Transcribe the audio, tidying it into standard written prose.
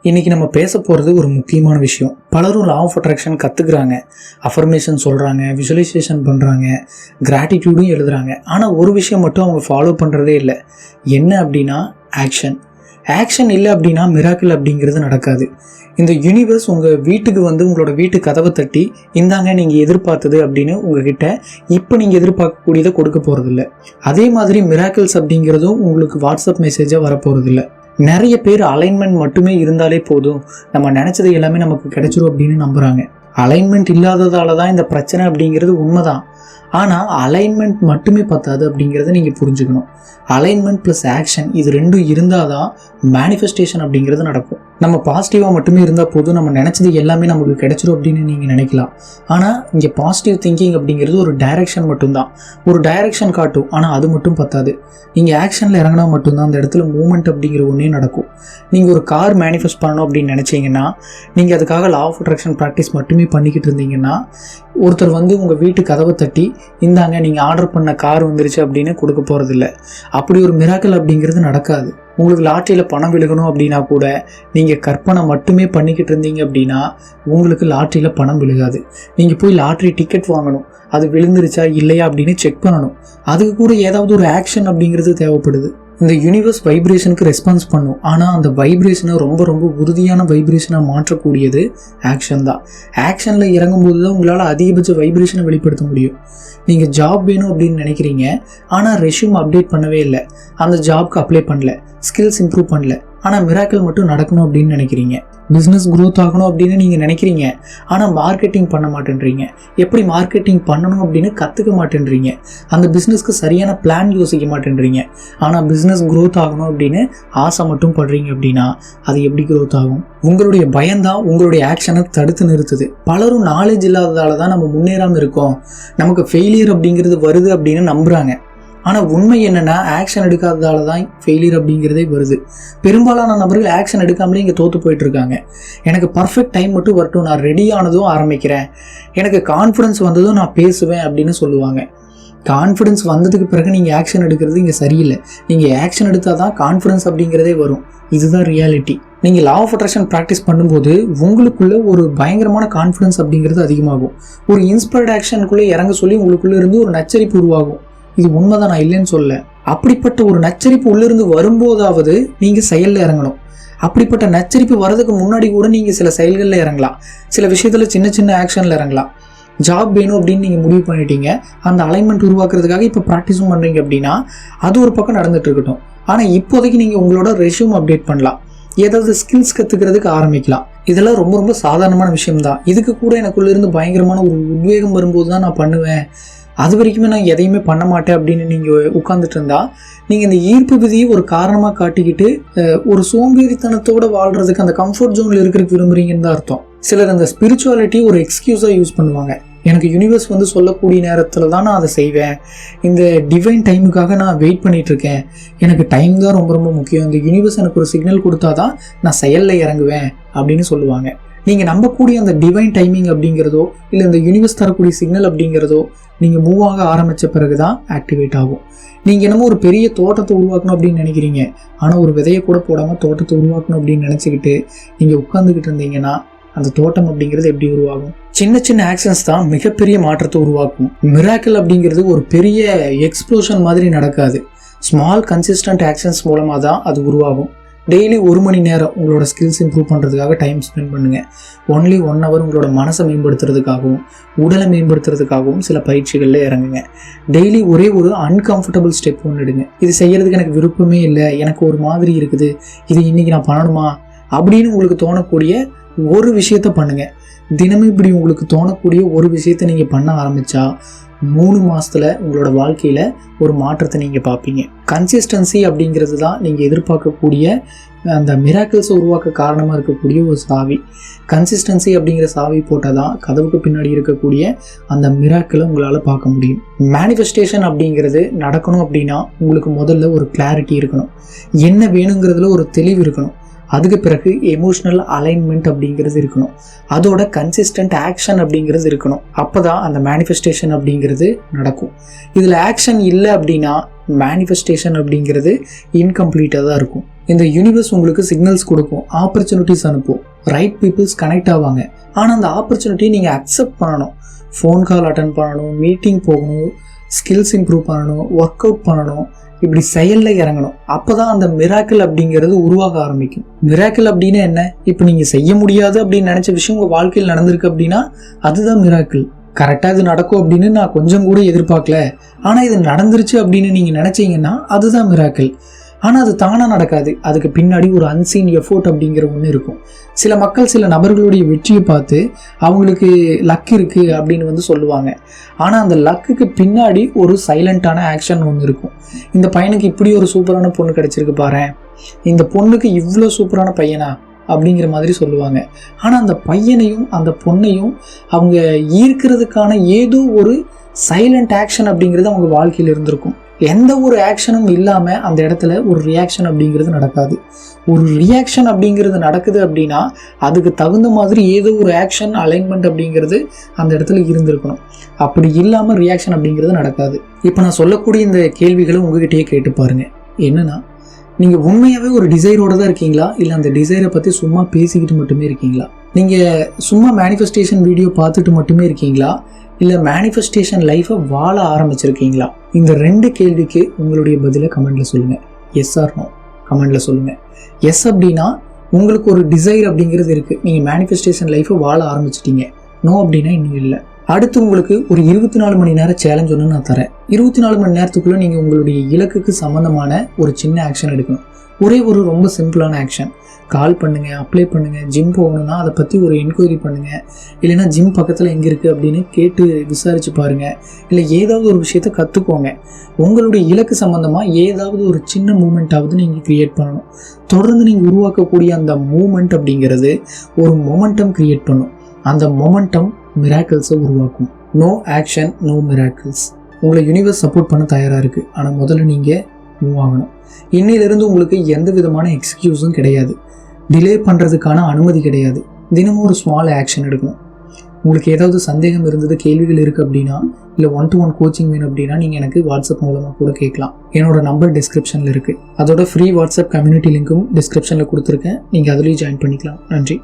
இன்றைக்கி நம்ம பேச போகிறது ஒரு முக்கியமான விஷயம். பலரும் லா ஆஃப் அட்ராக்ஷன் கற்றுக்குறாங்க, அஃபர்மேஷன் சொல்கிறாங்க, விஷுவலைசேஷன் பண்ணுறாங்க, கிராட்டிடியூடும் எழுதுகிறாங்க. ஆனால் ஒரு விஷயம் மட்டும் அவங்க ஃபாலோ பண்ணுறதே இல்லை. என்ன அப்படின்னா ஆக்ஷன். ஆக்ஷன் இல்லை அப்படின்னா மிராக்கிள் அப்படிங்கிறது நடக்காது. இந்த யூனிவர்ஸ் உங்கள் வீட்டுக்கு வந்து உங்களோட வீட்டு கதவை தட்டி இந்தாங்க நீங்கள் எதிர்பார்த்தது அப்படின்னு உங்ககிட்ட இப்போ நீங்கள் எதிர்பார்க்கக்கூடியதை கொடுக்க போகிறதில்ல. அதே மாதிரி மிராக்கிள்ஸ் அப்படிங்கிறதும் உங்களுக்கு வாட்ஸ்அப் மெசேஜாக வரப்போகிறதில்ல. நிறைய பேர் அலைன்மெண்ட் மட்டுமே இருந்தாலே போதும், நம்ம நினச்சது எல்லாமே நமக்கு கிடைச்சிரும் அப்படின்னு நம்புகிறாங்க. அலைன்மெண்ட் இல்லாததால தான் இந்த பிரச்சனை அப்படிங்கிறது உண்மைதான். ஆனால் அலைன்மெண்ட் மட்டுமே பத்தாது அப்படிங்கிறத நீங்கள் புரிஞ்சுக்கணும். அலைன்மெண்ட் ப்ளஸ் ஆக்ஷன் இது ரெண்டும் இருந்தால் தான் மேனிஃபெஸ்டேஷன் அப்படிங்கிறது நடக்கும். நம்ம பாசிட்டிவாக மட்டுமே இருந்தால் போதும், நம்ம நினச்சது எல்லாமே நமக்கு கிடைச்சிரும் அப்படின்னு நீங்கள் நினைக்கலாம். ஆனால் இங்கே பாசிட்டிவ் திங்கிங் அப்படிங்கிறது ஒரு டைரெக்ஷன் மட்டும்தான், ஒரு டைரெக்ஷன் காட்டும். ஆனால் அது மட்டும் பத்தாது. நீங்கள் ஆக்ஷனில் இறங்கினா மட்டும்தான் அந்த இடத்துல மூமெண்ட் அப்படிங்கிற ஒன்றே நடக்கும். நீங்கள் ஒரு கார் மேனிஃபெஸ்ட் பண்ணணும் அப்படின்னு நினச்சிங்கன்னா, நீங்கள் அதுக்காக லா ஆஃப் அட்ராக்ஷன் ப்ராக்டிஸ் மட்டுமே பண்ணிக்கிட்டு இருந்தீங்கன்னா, ஒருத்தர் வந்து உங்கள் வீட்டு கதவை தட்டி இந்தாங்க நீங்கள் ஆர்டர் பண்ண கார் வந்துருச்சு அப்படின்னு கொடுக்க போகிறதில்ல. அப்படி ஒரு மிராக்கிள் அப்படிங்கிறது நடக்காது. உங்களுக்கு லாட்ரியில் பணம் விழுகணும் அப்படின்னா கூட நீங்கள் கற்பனை மட்டுமே பண்ணிக்கிட்டு இருந்தீங்க அப்படின்னா உங்களுக்கு லாட்ரியில் பணம் விழுகாது. நீங்கள் போய் லாட்ரி டிக்கெட் வாங்கணும், அது விழுந்துருச்சா இல்லையா அப்படின்னு செக் பண்ணணும். அதுக்கு கூட ஏதாவது ஒரு ஆக்ஷன் அப்படிங்கிறது தேவைப்படுது. இந்த யூனிவர்ஸ் வைப்ரேஷனுக்கு ரெஸ்பான்ஸ் பண்ணும். ஆனால் அந்த வைப்ரேஷனை ரொம்ப ரொம்ப உறுதியான வைப்ரேஷனாக மாற்றக்கூடியது ஆக்ஷன் தான். ஆக்ஷனில் இறங்கும்போது தான் உங்களால் அதிகபட்ச வைப்ரேஷனை வெளிப்படுத்த முடியும். நீங்கள் ஜாப் வேணும் அப்படின்னு நினைக்கிறீங்க, ஆனால் ரெஷ்யூம் அப்டேட் பண்ணவே இல்லை, அந்த ஜாப்க்கு அப்ளை பண்ணல, ஸ்கில்ஸ் இம்ப்ரூவ் பண்ணல, ஆனால் மிராக்கிள் மட்டும் நடக்கணும் அப்படின்னு நினைக்கிறீங்க. பிஸ்னஸ் க்ரோத் ஆகணும் அப்படின்னு நீங்கள் நினைக்கிறீங்க, ஆனால் மார்க்கெட்டிங் பண்ண மாட்டேன்றீங்க. எப்படி மார்க்கெட்டிங் பண்ணணும் அப்படின்னு கற்றுக்க மாட்டேன்றீங்க. அந்த பிஸ்னஸ்க்கு சரியான பிளான் யோசிக்க மாட்டேன்றீங்க. ஆனால் பிஸ்னஸ் க்ரோத் ஆகணும் அப்படின்னு ஆசை மட்டும் படுறீங்க அப்படின்னா அது எப்படி க்ரோத் ஆகும்? உங்களுடைய பயம்தான் உங்களுடைய ஆக்ஷனை தடுத்து நிறுத்துது. பலரும் நாலேஜ் இல்லாததால தான் நம்ம முன்னேறாமல் இருக்கோம், நமக்கு ஃபெயிலியர் அப்படிங்கிறது வருது அப்படின்னு நம்புகிறாங்க. ஆனால் உண்மை என்னென்னா ஆக்ஷன் எடுக்காததால தான் ஃபெயிலியர் அப்படிங்கிறதே வருது. பெரும்பாலான நபர்கள் ஆக்ஷன் எடுக்காமலே இங்கே தோற்று போயிட்டுருக்காங்க. எனக்கு பர்ஃபெக்ட் டைம் மட்டும் வரட்டும், நான் ரெடி ஆனதும் ஆரம்பிக்கிறேன், எனக்கு கான்ஃபிடன்ஸ் வந்ததும் நான் பேசுவேன் அப்படின்னு சொல்லுவாங்க. கான்ஃபிடன்ஸ் வந்ததுக்கு பிறகு நீங்கள் ஆக்ஷன் எடுக்கிறது இங்கே சரியில்லை. நீங்கள் ஆக்ஷன் எடுத்தால் தான் கான்ஃபிடன்ஸ் அப்படிங்கிறதே வரும். இதுதான் ரியாலிட்டி. நீங்கள் லா ஆஃப் அட்ராக்ஷன் ப்ராக்டிஸ் பண்ணும்போது உங்களுக்குள்ளே ஒரு பயங்கரமான கான்ஃபிடன்ஸ் அப்படிங்கிறது அதிகமாகும். ஒரு இன்ஸ்பயர்ட் ஆக்ஷனுக்குள்ளே இறங்க சொல்லி உங்களுக்குள்ளே இருந்து ஒரு நச்சரிப்பு உருவாகும். இது உண்மைதான், நான் இல்லைன்னு சொல்ல. அப்படிப்பட்ட ஒரு நச்சரிப்பு உள்ளிருந்து வரும்போதாவது நீங்கள் செயலில் இறங்கணும். அப்படிப்பட்ட நச்சரிப்பு வர்றதுக்கு முன்னாடி கூட நீங்கள் சில செயல்களில் இறங்கலாம், சில விஷயத்தில் சின்ன சின்ன ஆக்ஷனில் இறங்கலாம். ஜாப் வேணும் அப்படின்னு நீங்கள் முடிவு பண்ணிட்டீங்க, அந்த அலைன்மெண்ட் உருவாக்குறதுக்காக இப்போ ப்ராக்டிஸும் பண்ணுறீங்க அப்படின்னா அது ஒரு பக்கம் நடந்துட்டு இருக்கட்டும். ஆனால் இப்போதைக்கு நீங்கள் உங்களோட ரெஷ்யூம் அப்டேட் பண்ணலாம், ஏதாவது ஸ்கில்ஸ் கற்றுக்கிறதுக்கு ஆரம்பிக்கலாம். இதெல்லாம் ரொம்ப ரொம்ப சாதாரணமான விஷயம்தான். இதுக்கு கூட எனக்குள்ளேருந்து பயங்கரமான ஒரு உத்வேகம் வரும்போது தான் நான் பண்ணுவேன், அது வரைக்குமே நான் எதையுமே பண்ண மாட்டேன் அப்படின்னு நீங்கள் உட்காந்துட்டு இருந்தால் நீங்கள் இந்த ஈர்ப்பு விதியை ஒரு காரணமாக காட்டிக்கிட்டு ஒரு சோம்பேறித்தனத்தோடு வாழ்கிறதுக்கு, அந்த கம்ஃபர்ட் ஜோனில் இருக்கிறதுக்கு விரும்புகிறீங்கன்னு தான் அர்த்தம். சிலர் அந்த ஸ்பிரிச்சுவாலிட்டி ஒரு எக்ஸ்கியூஸாக யூஸ் பண்ணுவாங்க. எனக்கு யூனிவர்ஸ் வந்து சொல்லக்கூடிய நேரத்தில் தான் நான் அதை செய்வேன், இந்த டிவைன் டைமுக்காக நான் வெயிட் பண்ணிகிட்ருக்கேன், எனக்கு டைம் தான் ரொம்ப ரொம்ப முக்கியம், இந்த யூனிவர்ஸ் எனக்கு ஒரு சிக்னல் கொடுத்தா தான் நான் செயலில் இறங்குவேன் அப்படின்னு சொல்லுவாங்க. நீங்கள் நம்பக்கூடிய அந்த டிவைன் டைமிங் அப்படிங்கிறதோ இல்லை இந்த யூனிவர்ஸ் தரக்கூடிய சிக்னல் அப்படிங்கிறதோ நீங்கள் மூவ் ஆக ஆரம்பித்த பிறகு தான் ஆக்டிவேட் ஆகும். நீங்கள் என்னமோ ஒரு பெரிய தோட்டத்தை உருவாக்கணும் அப்படின்னு நினைக்கிறீங்க, ஆனால் ஒரு விதையை கூட போடாமல் தோட்டத்தை உருவாக்கணும் அப்படின்னு நினச்சிக்கிட்டு நீங்கள் உட்காந்துக்கிட்டு இருந்தீங்கன்னா அந்த தோட்டம் அப்படிங்கிறது எப்படி உருவாகும்? சின்ன சின்ன ஆக்ஷன்ஸ் தான் மிகப்பெரிய மாற்றத்தை உருவாக்கும். மிராக்கிள் அப்படிங்கிறது ஒரு பெரிய எக்ஸ்ப்ளோஷன் மாதிரி நடக்காது. ஸ்மால் கன்சிஸ்டன்ட் ஆக்ஷன்ஸ் மூலமாக தான் அது உருவாகும். டெய்லி 1 மணி நேரம் உங்களோட ஸ்கில்ஸ் இம்ப்ரூவ் பண்ணுறதுக்காக டைம் ஸ்பெண்ட் பண்ணுங்கள். ஒன்லி 1 hour உங்களோட மனசை மேம்படுத்துறதுக்காகவும் உடலை மேம்படுத்துறதுக்காகவும் சில பயிற்சிகளில் இறங்குங்க. டெய்லி ஒரே ஒரு அன்கம்ஃபர்டபுள் ஸ்டெப் ஒன்று எடுங்க. இது செய்கிறதுக்கு எனக்கு விருப்பமே இல்லை, எனக்கு ஒரு மாதிரி இருக்குது, இது இன்றைக்கி நான் பண்ணணுமா அப்படின்னு உங்களுக்கு தோணக்கூடிய ஒரு விஷயத்த பண்ணுங்கள். தினமும் இப்படி உங்களுக்கு தோணக்கூடிய ஒரு விஷயத்தை நீங்கள் பண்ண ஆரம்பித்தா 3 மாதத்தில் உங்களோட வாழ்க்கையில் ஒரு மாற்றத்தை நீங்கள் பார்ப்பீங்க. கன்சிஸ்டன்சி அப்படிங்கிறது தான் நீங்கள் எதிர்பார்க்கக்கூடிய அந்த மிராக்கிள்ஸை உருவாக்க காரணமாக இருக்கக்கூடிய ஒரு சாவி. கன்சிஸ்டன்சி அப்படிங்கிற சாவி போட்டால் தான் கதவுக்கு பின்னாடி இருக்கக்கூடிய அந்த மிராக்கிளை உங்களால் பார்க்க முடியும். மேனிஃபெஸ்டேஷன் அப்படிங்கிறது நடக்கணும் அப்படின்னா உங்களுக்கு முதல்ல ஒரு கிளாரிட்டி இருக்கணும், என்ன வேணுங்கிறதுல ஒரு தெளிவு இருக்கணும். அதுக்கு பிறகு எமோஷ்னல் அலைன்மெண்ட் அப்படிங்கிறது இருக்கணும், அதோட கன்சிஸ்டன்ட் ஆக்ஷன் அப்படிங்கிறது இருக்கணும். அப்போ தான் அந்த மேனிஃபெஸ்டேஷன் அப்படிங்கிறது நடக்கும். இதில் ஆக்ஷன் இல்லை அப்படின்னா மேனிஃபெஸ்டேஷன் அப்படிங்கிறது இன்கம்ப்ளீட்டாக தான் இருக்கும். இந்த யூனிவர்ஸ் உங்களுக்கு சிக்னல்ஸ் கொடுக்கும், ஆப்பர்ச்சுனிட்டிஸ் அனுப்பும், ரைட் பீப்புள்ஸ் கனெக்ட் ஆவாங்க. ஆனால் அந்த ஆப்பர்ச்சுனிட்டியை நீங்கள் அக்செப்ட் பண்ணணும். ஃபோன் கால் அட்டன் பண்ணணும், மீட்டிங் போகணும், ஸ்கில்ஸ் இம்ப்ரூவ் பண்ணணும், ஒர்க் அவுட் பண்ணணும், இப்படி செயலில் இறங்கணும். அப்போ தான் அந்த மிராக்கிள் அப்படிங்கிறது உருவாக ஆரம்பிக்கும். மிராக்கிள் அப்படின்னு என்ன? இப்போ நீங்கள் செய்ய முடியாது அப்படின்னு நினச்ச விஷயம் உங்கள் வாழ்க்கையில் நடந்திருக்கு அப்படின்னா அதுதான் மிராக்கிள். கரெக்டாக இது நடக்கும் அப்படின்னு நான் கொஞ்சம் கூட எதிர்பார்க்கல, ஆனால் இது நடந்துருச்சு அப்படின்னு நீங்கள் நினச்சிங்கன்னா அதுதான் மிராக்கிள். ஆனால் அது தானாக நடக்காது. அதுக்கு பின்னாடி ஒரு அன்சீன் எஃபோர்ட் அப்படிங்கிற ஒன்று இருக்கும். சில மக்கள் சில நபர்களுடைய வெற்றியை பார்த்து அவங்களுக்கு லக் இருக்குது அப்படின்னு சொல்லுவாங்க. ஆனால் அந்த லக்குக்கு பின்னாடி ஒரு சைலண்ட்டான ஆக்ஷன் ஒன்று இருக்கும். இந்த பையனுக்கு இப்படி ஒரு சூப்பரான பொண்ணு கிடச்சிருக்கு பாரேன், இந்த பொண்ணுக்கு இவ்வளோ சூப்பரான பையனா அப்படிங்கிற மாதிரி சொல்லுவாங்க. ஆனால் அந்த பையனையும் அந்த பொண்ணையும் அவங்க ஈர்க்கிறதுக்கான ஏதோ ஒரு சைலண்ட் ஆக்ஷன் அப்படிங்கிறது அவங்க வாழ்க்கையில் இருந்திருக்கும். எந்த ஒரு ஆக்ஷனும் இல்லாமல் அந்த இடத்துல ஒரு ரியாக்ஷன் அப்படிங்கிறது நடக்காது. ஒரு ரியாக்ஷன் அப்படிங்கிறது நடக்குது அப்படின்னா அதுக்கு தகுந்த மாதிரி ஏதோ ஒரு ஆக்ஷன் அலைன்மெண்ட் அப்படிங்கிறது அந்த இடத்துல இருந்திருக்கணும். அப்படி இல்லாமல் ரியாக்ஷன் அப்படிங்கிறது நடக்காது. இப்போ நான் சொல்லக்கூடிய இந்த கேள்விகளை உங்ககிட்டயே கேட்டு பாருங்கள். என்னன்னா, நீங்கள் உண்மையாகவே ஒரு டிசைரோடு தான் இருக்கீங்களா, இல்லை அந்த டிசைரை பற்றி சும்மா பேசிக்கிட்டு மட்டுமே இருக்கீங்களா? நீங்கள் சும்மா மேனிஃபெஸ்டேஷன் வீடியோ பார்த்துட்டு மட்டுமே இருக்கீங்களா, இல்லை மேனிஃபெஸ்டேஷன் லைஃப்பை வாழ ஆரம்பிச்சிருக்கீங்களா? இந்த 2 கேள்விக்கு உங்களுடைய பதிலை கமெண்டில் சொல்லுங்கள். எஸ் ஆர் நோ கமெண்டில் சொல்லுங்கள். எஸ் அப்படின்னா உங்களுக்கு ஒரு டிசைர் அப்படிங்கிறது இருக்குது, நீங்கள் மேனிஃபெஸ்டேஷன் லைஃப்பை வாழ ஆரம்பிச்சிட்டீங்க. நோ அப்படின்னா இன்னும் இல்லை. அடுத்து உங்களுக்கு ஒரு 24 மணி நேரம் சேலஞ்ச் ஒன்று நான் தரேன். 24 மணி நேரத்துக்குள்ளே நீங்கள் உங்களுடைய இலக்குக்கு சம்மந்தமான ஒரு சின்ன ஆக்ஷன் எடுக்கணும். ஒரே ஒரு ரொம்ப சிம்பிளான ஆக்ஷன். கால் பண்ணுங்கள், அப்ளை பண்ணுங்கள். ஜிம் போகணுன்னா அதை பற்றி ஒரு என்கொயரி பண்ணுங்கள். இல்லைனா ஜிம் பக்கத்தில் எங்கே இருக்குது அப்படின்னு கேட்டு விசாரித்து பாருங்கள். இல்லை ஏதாவது ஒரு விஷயத்தை கற்றுக்கோங்க. உங்களுடைய இலக்கு சம்மந்தமாக ஏதாவது ஒரு சின்ன மூமெண்ட்டாவது நீங்கள் க்ரியேட் பண்ணணும். தொடர்ந்து நீங்கள் உருவாக்கக்கூடிய அந்த மூமெண்ட் அப்படிங்கிறது ஒரு மொமெண்டம் க்ரியேட் பண்ணும். அந்த மொமெண்டம் மிராக்கிள்ஸை உருவாக்கும். No action no miracles. உங்களை யூனிவர்ஸ் சப்போர்ட் பண்ண தயாராக இருக்குது. ஆனால் முதல்ல நீங்கள் மூவ் ஆகணும். இன்னையிலிருந்து உங்களுக்கு எந்த விதமான எக்ஸ்கியூஸும் கிடையாது. டிலே பண்ணுறதுக்கான அனுமதி கிடையாது. தினமும் ஒரு ஸ்மால் ஆக்ஷன் எடுக்கணும். உங்களுக்கு ஏதாவது சந்தேகம் இருந்தது, கேள்விகள் இருக்குது அப்படின்னா, இல்லை 1-to-1 கோச்சிங் வேணும் அப்படின்னா நீங்கள் எனக்கு வாட்ஸ்அப் மூலமாக கூட கேட்கலாம். என்னோட நம்பர் டிஸ்கிரிப்ஷனில் இருக்குது. அதோட ஃப்ரீ வாட்ஸ்அப் கம்யூனிட்டி லிங்க்கும் டிஸ்கிரிப்ஷனில் கொடுத்துருக்கேன். நீங்கள் அதுலேயும் ஜாயின் பண்ணிக்கலாம். நன்றி.